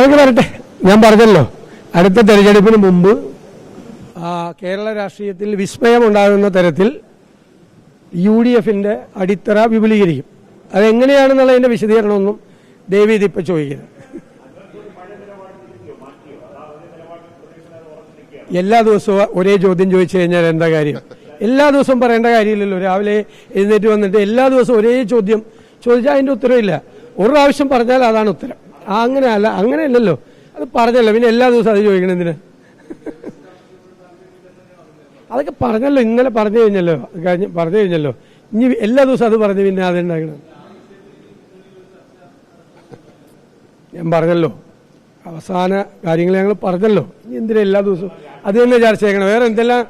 അതൊക്കെ വരട്ടെ. ഞാൻ പറഞ്ഞല്ലോ, അടുത്ത തെരഞ്ഞെടുപ്പിന് മുമ്പ് കേരള രാഷ്ട്രീയത്തിൽ വിസ്മയമുണ്ടാകുന്ന തരത്തിൽ UDFന്റെ അടിത്തറ വിപുലീകരിക്കും. അതെങ്ങനെയാണെന്നുള്ളതിന്റെ വിശദീകരണമൊന്നും ദയവ് ഇതിപ്പോൾ ചോദിക്കരുത്. എല്ലാ ദിവസവും ഒരേ ചോദ്യം ചോദിച്ചു കഴിഞ്ഞാൽ എന്താ കാര്യം? എല്ലാ ദിവസവും പറയേണ്ട കാര്യമില്ലല്ലോ. രാവിലെ എഴുന്നേറ്റ് വന്നിട്ട് എല്ലാ ദിവസവും ഒരേ ചോദ്യം ചോദിച്ചാൽ അതിന്റെ ഉത്തരവില്ല. ഒരു പ്രാവശ്യം പറഞ്ഞാൽ അതാണ് ഉത്തരം. അങ്ങനെയല്ലല്ലോ. അത് പറഞ്ഞല്ലോ, പിന്നെ എല്ലാ ദിവസവും അത് ചോദിക്കണം എന്തിന്? അതൊക്കെ പറഞ്ഞല്ലോ, ഇന്നലെ പറഞ്ഞു കഴിഞ്ഞല്ലോ. ഇനി എല്ലാ ദിവസവും അത് പറഞ്ഞു പിന്നെ അതുണ്ടാക്കണം. ഞാൻ പറഞ്ഞല്ലോ, അവസാന കാര്യങ്ങൾ ഞങ്ങൾ പറഞ്ഞല്ലോ. ഇനി എന്തിനാ എല്ലാ ദിവസവും അത് തന്നെ ചർച്ച ചെയ്യണം? വേറെ എന്തെല്ലാം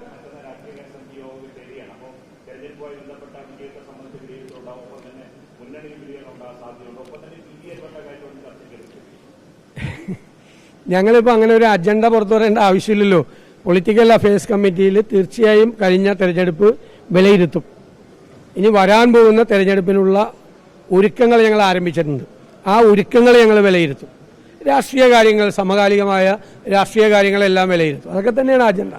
ഞങ്ങളിപ്പോൾ അങ്ങനെ ഒരു അജണ്ട പുറത്തു വരേണ്ട ആവശ്യമില്ലല്ലോ. പൊളിറ്റിക്കൽ അഫയേഴ്സ് കമ്മിറ്റിയിൽ തീർച്ചയായും കഴിഞ്ഞ തെരഞ്ഞെടുപ്പ് വിലയിരുത്തും. ഇനി വരാൻ പോകുന്ന തെരഞ്ഞെടുപ്പിനുള്ള ഒരുക്കങ്ങൾ ഞങ്ങൾ ആരംഭിച്ചിട്ടുണ്ട്. ആ ഒരുക്കങ്ങൾ ഞങ്ങൾ വിലയിരുത്തും. രാഷ്ട്രീയ കാര്യങ്ങൾ, സമകാലികമായ രാഷ്ട്രീയ കാര്യങ്ങളെല്ലാം വിലയിരുത്തും. അതൊക്കെ തന്നെയാണ് അജണ്ട.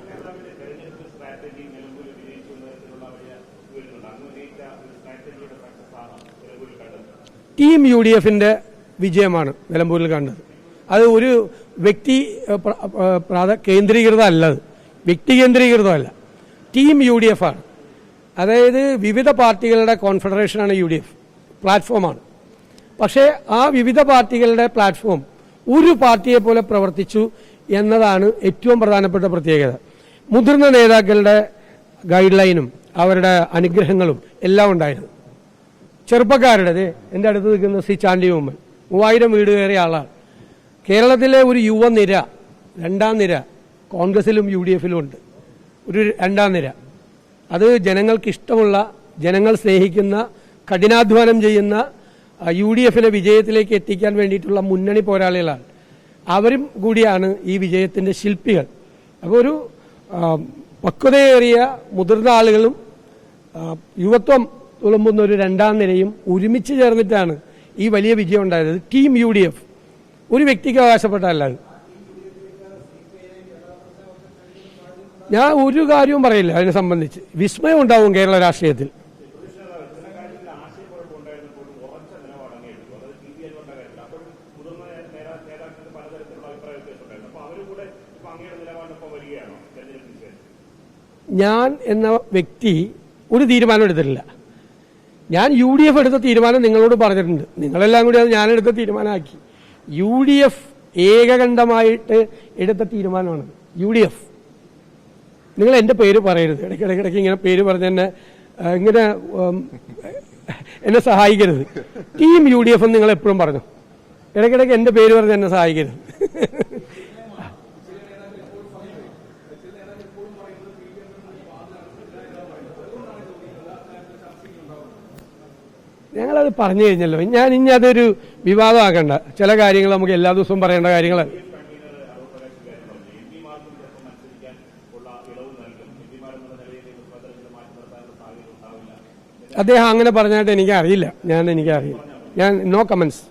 ടീം UDFന്റെ വിജയമാണ് നിലമ്പൂരിൽ കണ്ടത്. അത് ഒരു വ്യക്തി കേന്ദ്രീകൃതമല്ല, വ്യക്തി കേന്ദ്രീകൃതമല്ല. ടീം UDF ആണ്. അതായത് വിവിധ പാർട്ടികളുടെ കോൺഫെഡറേഷനാണ് UDF, പ്ലാറ്റ്ഫോമാണ്. പക്ഷേ ആ വിവിധ പാർട്ടികളുടെ പ്ലാറ്റ്ഫോം ഒരു പാർട്ടിയെ പോലെ പ്രവർത്തിച്ചു എന്നതാണ് ഏറ്റവും പ്രധാനപ്പെട്ട പ്രത്യേകത. മുതിർന്ന നേതാക്കളുടെ ഗൈഡ് ലൈനും അവരുടെ അനുഗ്രഹങ്ങളും എല്ലാം ഉണ്ടായിരുന്നു. ചെറുപ്പക്കാരുടെ, എൻ്റെ അടുത്ത് നിൽക്കുന്ന സി ചാണ്ടി ഉമ്മൻ 3000 വീട് കയറിയ ആളാണ്. കേരളത്തിലെ ഒരു യുവനിര, രണ്ടാം നിര കോൺഗ്രസിലും UDFലും ഉണ്ട്. ഒരു രണ്ടാം നിര, അത് ജനങ്ങൾക്കിഷ്ടമുള്ള, ജനങ്ങൾ സ്നേഹിക്കുന്ന, കഠിനാധ്വാനം ചെയ്യുന്ന UDFനെ വിജയത്തിലേക്ക് എത്തിക്കാൻ വേണ്ടിയിട്ടുള്ള മുന്നണി പോരാളികളാണ്. അവരും കൂടിയാണ് ഈ വിജയത്തിന്റെ ശില്പികൾ. അപ്പോൾ ഒരു പക്വതയേറിയ മുതിർന്ന ആളുകളും യുവത്വം തുളുമ്പുന്ന ഒരു രണ്ടാം നിരയും ഒരുമിച്ച് ചേർന്നിട്ടാണ് ഈ വലിയ വിജയം ഉണ്ടായത്. ടീം UDF ഒരു വ്യക്തിക്ക് അവകാശപ്പെട്ടതല്ല. ഞാൻ ഒരു കാര്യവും പറയില്ല അതിനെ സംബന്ധിച്ച്. വിസ്മയം ഉണ്ടാവും കേരള രാഷ്ട്രീയത്തിൽ. ഞാൻ എന്ന വ്യക്തി ഒരു തീരുമാനം എടുത്തിട്ടില്ല. ഞാൻ UDF എടുത്ത തീരുമാനം നിങ്ങളോട് പറഞ്ഞിട്ടുണ്ട്. നിങ്ങളെല്ലാം കൂടി അത് ഞാനെടുത്ത തീരുമാനമാക്കി. UDF ഏകകണ്ഠമായിട്ട് എടുത്ത തീരുമാനമാണ്. UDF, നിങ്ങൾ എൻ്റെ പേര് പറയരുത്. ഇടയ്ക്കിടയ്ക്ക് ഇങ്ങനെ പേര് പറഞ്ഞ് ഇങ്ങനെ എന്നെ സഹായിക്കരുത്. ടീം UDF എന്ന് നിങ്ങൾ എപ്പോഴും പറഞ്ഞു. ഇടയ്ക്കിടയ്ക്ക് എൻ്റെ പേര് പറഞ്ഞ് എന്നെ സഹായിക്കരുത്. ഞങ്ങളത് പറഞ്ഞു കഴിഞ്ഞല്ലോ. ഇനി അതൊരു വിവാദമാക്കണ്ട. ചില കാര്യങ്ങൾ നമുക്ക് എല്ലാ ദിവസവും പറയേണ്ട കാര്യങ്ങൾ. അദ്ദേഹം അങ്ങനെ പറഞ്ഞായിട്ട് എനിക്കറിയില്ല. എനിക്കറിയില്ല. ഞാൻ നോ കമന്റ്സ്.